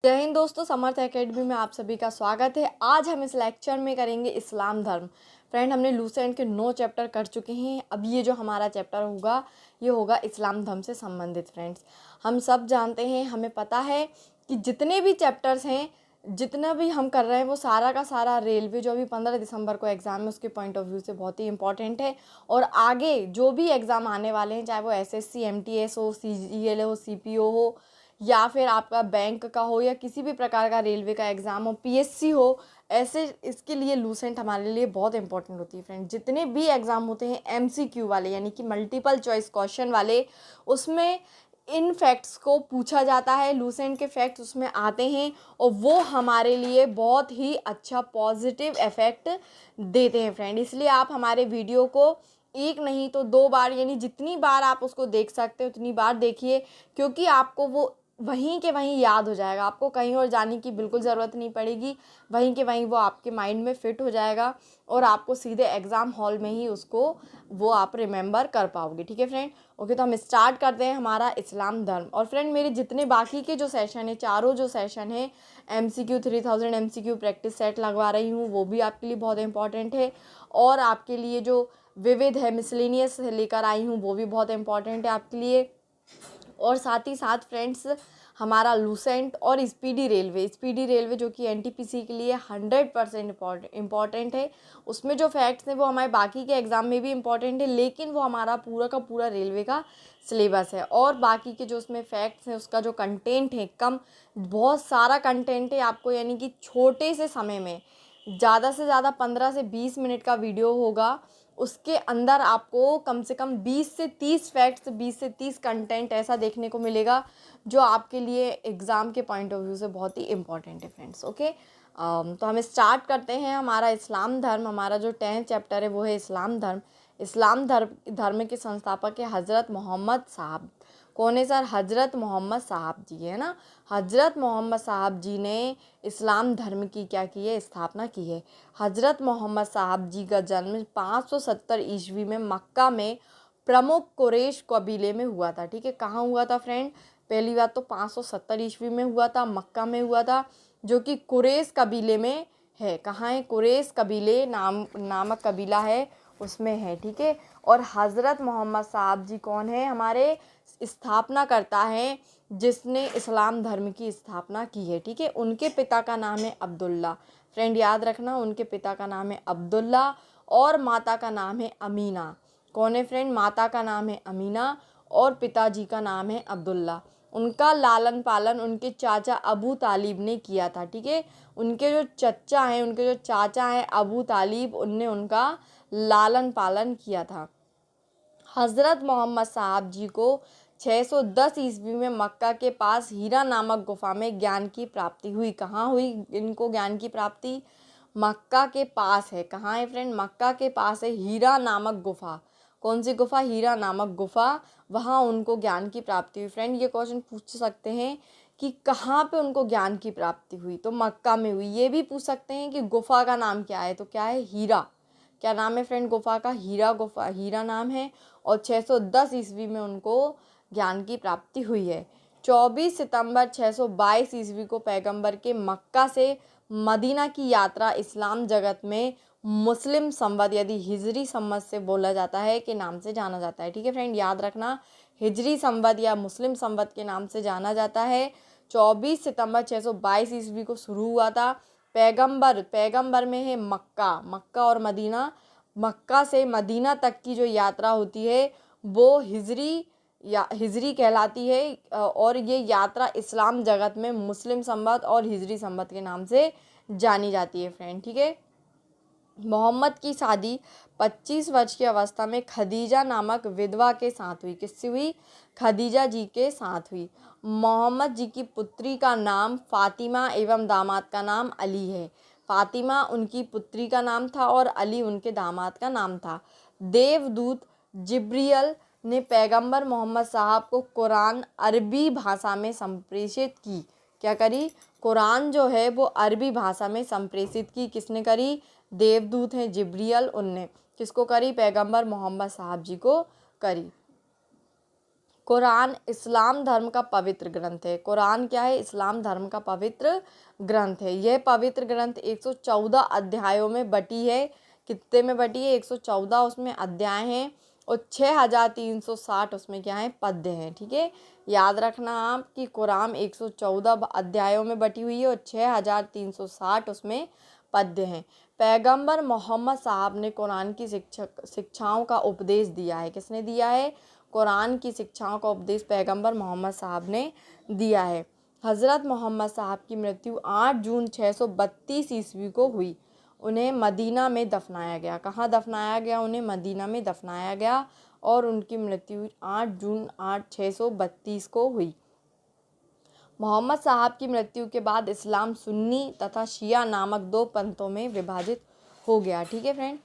जय हिंद दोस्तों, समर्थ एकेडमी में आप सभी का स्वागत है। आज हम इस लेक्चर में करेंगे इस्लाम धर्म। फ्रेंड, हमने लूसेंट के 9 चैप्टर कर चुके हैं। अब ये जो हमारा चैप्टर होगा ये होगा इस्लाम धर्म से संबंधित। फ्रेंड्स, हम सब जानते हैं, हमें पता है कि जितने भी चैप्टर्स हैं, जितना भी हम कर रहे हैं वो सारा का सारा रेलवे जो अभी 15 दिसंबर को एग्ज़ाम है उसके पॉइंट ऑफ व्यू से बहुत ही इंपॉर्टेंट है। और आगे जो भी एग्ज़ाम आने वाले हैं, चाहे वो एसएससी, एमटीएस हो, सीजीएल हो, सीपीओ हो, या फिर आपका बैंक का हो, या किसी भी प्रकार का रेलवे का एग्ज़ाम हो, पीएससी हो, ऐसे इसके लिए लूसेंट हमारे लिए बहुत इंपॉर्टेंट होती है। फ्रेंड, जितने भी एग्ज़ाम होते हैं एमसीक्यू वाले, यानी कि मल्टीपल चॉइस क्वेश्चन वाले, उसमें इन फैक्ट्स को पूछा जाता है। लूसेंट के फैक्ट्स उसमें आते हैं और वो हमारे लिए बहुत ही अच्छा पॉजिटिव इफ़ेक्ट देते हैं। फ्रेंड, इसलिए आप हमारे वीडियो को एक नहीं तो 2 बार, यानी जितनी बार आप उसको देख सकते हो उतनी बार देखिए, क्योंकि आपको वो वहीं के वहीं याद हो जाएगा। आपको कहीं और जाने की बिल्कुल ज़रूरत नहीं पड़ेगी, वहीं के वहीं वो आपके माइंड में फिट हो जाएगा और आपको सीधे एग्ज़ाम हॉल में ही उसको वो आप रिमेंबर कर पाओगे। ठीक है फ्रेंड, ओके। तो हम स्टार्ट करते हैं हमारा इस्लाम धर्म। और फ्रेंड, मेरे जितने बाकी के जो सेशन है, चारों जो सेशन है, MCQ 3000 MCQ प्रैक्टिस सेट लगवा रही हूँ, वो भी आपके लिए बहुत इंपॉर्टेंट है। और आपके लिए जो विविध है, मिसलेनियस लेकर आई हूँ, वो भी बहुत इंपॉर्टेंट है आपके लिए। और साथ ही साथ फ्रेंड्स, हमारा लूसेंट और स्पीडी रेलवे जो कि एनटीपीसी के लिए 100% इम्पॉर्टेंट है। उसमें जो फैक्ट्स हैं वो हमारे बाकी के एग्ज़ाम में भी इम्पॉर्टेंट है, लेकिन वो हमारा पूरा का पूरा रेलवे का सिलेबस है। और बाकी के जो उसमें फैक्ट्स हैं, उसका जो कंटेंट है, बहुत सारा कंटेंट है आपको, यानी कि छोटे से समय में ज़्यादा से ज़्यादा 15 से 20 मिनट का वीडियो होगा। उसके अंदर आपको कम से कम 20 से 30 फैक्ट्स, 20 से 30 कंटेंट ऐसा देखने को मिलेगा जो आपके लिए एग्ज़ाम के पॉइंट ऑफ व्यू से बहुत ही इम्पॉर्टेंट है। Friends, okay. तो हम स्टार्ट करते हैं हमारा इस्लाम धर्म। हमारा जो 10th चैप्टर है वो है इस्लाम धर्म। इस्लाम धर्म के संस्थापक है हज़रत मोहम्मद साहब। कौन है सर? हज़रत मोहम्मद साहब जी, है ना। हज़रत मोहम्मद साहब जी ने इस्लाम धर्म की क्या की है? स्थापना की है। हज़रत मोहम्मद साहब जी का जन्म 570 ईस्वी में मक्का में प्रमुख कुरैश कबीले में हुआ था। ठीक है, कहाँ हुआ था फ्रेंड? पहली बात तो 570 ईस्वी में हुआ था, मक्का में हुआ था, जो कि कुरैश कबीले में है। कहाँ है? कुरैश कबीले नामक कबीला है, उसमें है। ठीक है। और हज़रत मोहम्मद साहब जी कौन है? हमारे स्थापना करता है जिसने इस्लाम धर्म की स्थापना की है। ठीक है, उनके पिता का नाम है अब्दुल्ला। फ्रेंड, याद रखना, उनके पिता का नाम है अब्दुल्ला और माता का नाम है अमीना। कौन है फ्रेंड? माता का नाम है अमीना और पिताजी का नाम है अब्दुल्ला। उनका लालन पालन उनके चाचा अबू तालिब ने किया था। ठीक है, उनके जो चचा हैं, उनके जो चाचा हैं अबू तालिब, उनने उनका लालन पालन किया था। हज़रत मोहम्मद साहब जी को 610 ईस्वी में मक्का के पास हीरा नामक गुफा में ज्ञान की प्राप्ति हुई। कहाँ हुई इनको ज्ञान की प्राप्ति? मक्का के पास है। कहाँ है फ्रेंड? मक्का के पास है हीरा नामक गुफा। कौन सी गुफा? हीरा नामक गुफा। वहाँ उनको ज्ञान की प्राप्ति हुई। फ्रेंड, ये क्वेश्चन पूछ सकते हैं कि कहाँ पे उनको ज्ञान की प्राप्ति हुई, तो मक्का में हुई। ये भी पूछ सकते हैं कि गुफा का नाम क्या है, तो क्या है? हीरा। क्या नाम है फ्रेंड गुफा का? हीरा गुफा, हीरा नाम है। और 610 ईस्वी में उनको ज्ञान की प्राप्ति हुई है। 24 सितंबर 622 ईस्वी को पैगंबर के मक्का से मदीना की यात्रा इस्लाम जगत में मुस्लिम संवत, यदि हिजरी संवत से बोला जाता है, के नाम से जाना जाता है। ठीक है फ्रेंड, याद रखना, हिजरी संवत या मुस्लिम संवत के नाम से जाना जाता है। 24 सितंबर 622 ईस्वी को शुरू हुआ था। पैगंबर में है मक्का और मदीना। मक्का से मदीना तक की जो यात्रा होती है वो हिजरी कहलाती है। और ये यात्रा इस्लाम जगत में मुस्लिम संवत और हिजरी संवत के नाम से जानी जाती है। फ्रेंड, ठीक है। मोहम्मद की शादी 25 वर्ष की अवस्था में खदीजा नामक विधवा के साथ हुई। किससे हुई? खदीजा जी के साथ हुई। मोहम्मद जी की पुत्री का नाम फ़ातिमा एवं दामाद का नाम अली है। फ़ातिमा उनकी पुत्री का नाम था और अली उनके दामाद का नाम था। देवदूत जिब्रियल ने पैगंबर मोहम्मद साहब को कुरान अरबी भाषा में संप्रेषित की। क्या करी? कुरान जो है वो अरबी भाषा में संप्रेषित की। किसने करी? देवदूत हैं जिब्रियल, उनने। किसको करी? पैगंबर मोहम्मद साहब जी को करी। कुरान इस्लाम धर्म का पवित्र ग्रंथ है। कुरान क्या है? इस्लाम धर्म का पवित्र ग्रंथ है। यह पवित्र ग्रंथ 114 अध्यायों में बटी है। कितने में बटी है? 114 उसमें अध्याय हैं और 6360 उसमें क्या है? पद्य हैं। ठीक है, याद रखना आप कि कुरान 114 अध्यायों में बटी हुई है और 6360 उसमें पद्य हैं। पैगंबर मोहम्मद साहब ने कुरान की शिक्षाओं का उपदेश दिया है। किसने दिया है? कुरान की शिक्षाओं का उपदेश पैगंबर मोहम्मद साहब ने दिया है। हज़रत मोहम्मद साहब की मृत्यु 8 जून 632 ईस्वी को हुई। उन्हें मदीना में दफनाया गया। कहाँ दफनाया गया? उन्हें मदीना में दफनाया गया और उनकी मृत्यु 8 जून 632 को हुई। मोहम्मद साहब की मृत्यु के बाद इस्लाम सुन्नी तथा शिया नामक दो पंथों में विभाजित हो गया। ठीक है फ्रेंड,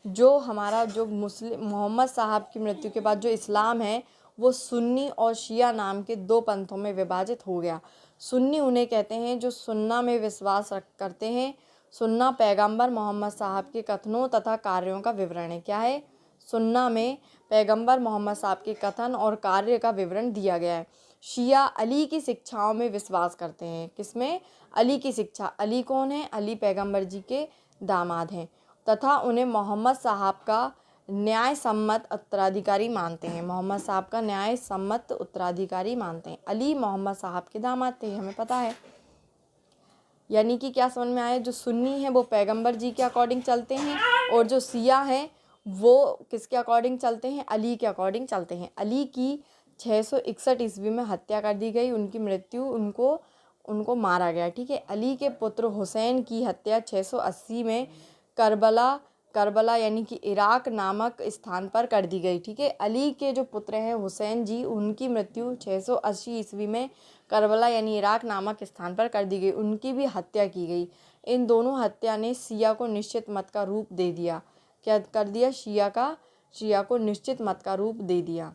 जो हमारा जो मुस्लिम मोहम्मद साहब की मृत्यु के बाद जो इस्लाम है वो सुन्नी और शिया नाम के दो पंथों में विभाजित हो गया। सुन्नी उन्हें कहते हैं जो सुन्ना में विश्वास करते हैं। सुन्ना पैगंबर मोहम्मद साहब के कथनों तथा कार्यों का विवरण है। क्या है? सुन्ना में पैगंबर मोहम्मद साहब के कथन और कार्य का विवरण दिया गया है। शिया अली की शिक्षाओं में विश्वास करते हैं। किसमें? अली की शिक्षा। अली कौन है? अली पैगंबर जी के दामाद हैं तथा उन्हें मोहम्मद साहब का न्याय सम्मत उत्तराधिकारी मानते हैं। मोहम्मद साहब का न्याय सम्मत उत्तराधिकारी मानते हैं। अली मोहम्मद साहब के दामाद थे, हमें पता है। यानी कि क्या समझ में आया? जो सुन्नी है वो पैगंबर जी के अकॉर्डिंग चलते हैं और जो शिया हैं वो किसके अकॉर्डिंग चलते हैं? अली के अकॉर्डिंग चलते हैं। अली की 661 ईस्वी में हत्या कर दी गई। उनकी मृत्यु उनको मारा गया। ठीक है, अली के पुत्र हुसैन की हत्या 680 में करबला यानी कि इराक नामक स्थान पर कर दी गई। ठीक है, अली के जो पुत्र हैं हुसैन जी, उनकी मृत्यु 680 ईस्वी में करबला यानी इराक नामक स्थान पर कर दी गई। उनकी भी हत्या की गई। इन दोनों हत्या ने शिया को निश्चित मत का रूप दे दिया। क्या कर दिया? शिया को निश्चित मत का रूप दे दिया।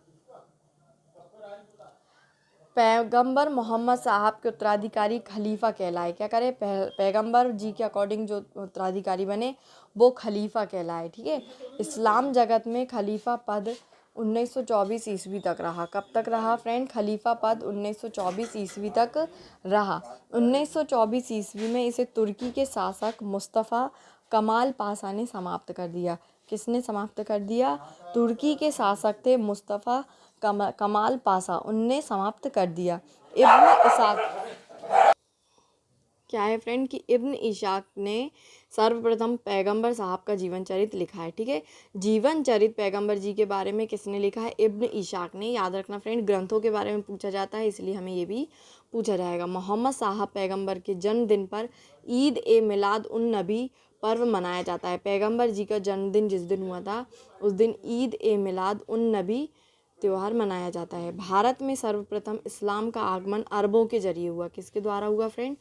पैगंबर मोहम्मद साहब के उत्तराधिकारी खलीफा कहलाए। क्या करे? पैगंबर जी के अकॉर्डिंग जो उत्तराधिकारी बने वो खलीफा कहलाए। ठीक है, इस्लाम जगत में खलीफा पद 1924 ईस्वी तक रहा। कब तक रहा फ्रेंड? खलीफा पद 1924 ईस्वी तक रहा। 1924 ईस्वी में इसे तुर्की के शासक मुस्तफ़ा कमाल पाशा ने समाप्त कर दिया। किसने समाप्त कर दिया? तुर्की के शासक थे मुस्तफ़ा कमाल पाशा, उनने समाप्त कर दिया। इब्न इसाक क्या है फ्रेंड कि इब्न इसाक ने सर्वप्रथम पैगंबर साहब का जीवन चरित्र लिखा है। ठीक है, जीवन चरित्र पैगंबर जी के बारे में किसने लिखा है? इब्न इसाक ने। याद रखना फ्रेंड, ग्रंथों के बारे में पूछा जाता है इसलिए हमें ये भी पूछा जाएगा। मोहम्मद साहब पैगंबर के जन्मदिन पर ईद ए मिलाद उन नबी पर्व मनाया जाता है। पैगंबर जी का जन्मदिन जिस दिन हुआ था उस दिन ईद ए मिलाद उन नबी त्यौहार मनाया जाता है। भारत में सर्वप्रथम इस्लाम का आगमन अरबों के जरिए हुआ। किसके द्वारा हुआ फ्रेंड?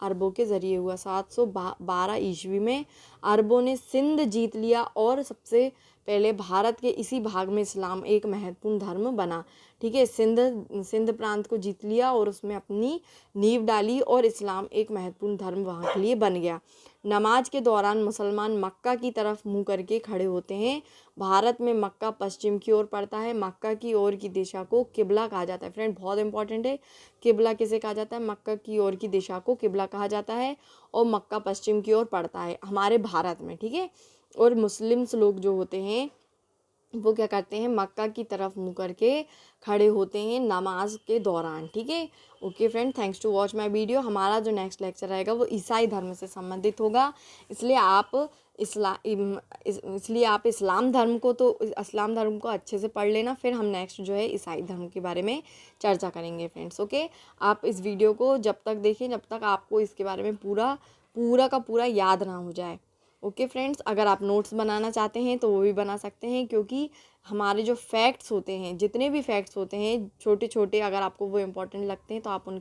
अरबों के ज़रिए हुआ। 712 ईस्वी में अरबों ने सिंध जीत लिया और सबसे पहले भारत के इसी भाग में इस्लाम एक महत्वपूर्ण धर्म बना। ठीक है, सिंध प्रांत को जीत लिया और उसमें अपनी नींव डाली और इस्लाम एक महत्वपूर्ण धर्म वहाँ के लिए बन गया। नमाज के दौरान मुसलमान मक्का की तरफ मुँह करके खड़े होते हैं। भारत में मक्का पश्चिम की ओर पड़ता है। मक्का की ओर की दिशा को किबला कहा जाता है। फ्रेंड बहुत इंपॉर्टेंट है, किबला किसे कहा जाता है? मक्का की ओर की दिशा को किबला कहा जाता है और मक्का पश्चिम की ओर पड़ता है हमारे भारत में। ठीक है, और मुस्लिम्स लोग जो होते हैं वो क्या करते हैं? मक्का की तरफ मुँह करके खड़े होते हैं नमाज के दौरान। ठीक है, okay friend, thanks to watch my video. हमारा जो नेक्स्ट लेक्चर रहेगा वो ईसाई धर्म से संबंधित होगा, इसलिए आप इस्लाम धर्म को अच्छे से पढ़ लेना। फिर हम नेक्स्ट जो है ईसाई धर्म के बारे में चर्चा करेंगे फ्रेंड्स। ओके, आप इस वीडियो को जब तक देखें जब तक आपको इसके बारे में पूरा का पूरा याद ना हो जाए। ओके फ्रेंड्स, अगर आप नोट्स बनाना चाहते हैं तो वो भी बना सकते हैं, क्योंकि हमारे जो फैक्ट्स होते हैं, जितने भी फैक्ट्स होते हैं छोटे छोटे, अगर आपको वो इम्पोर्टेंट लगते हैं तो आप उनकी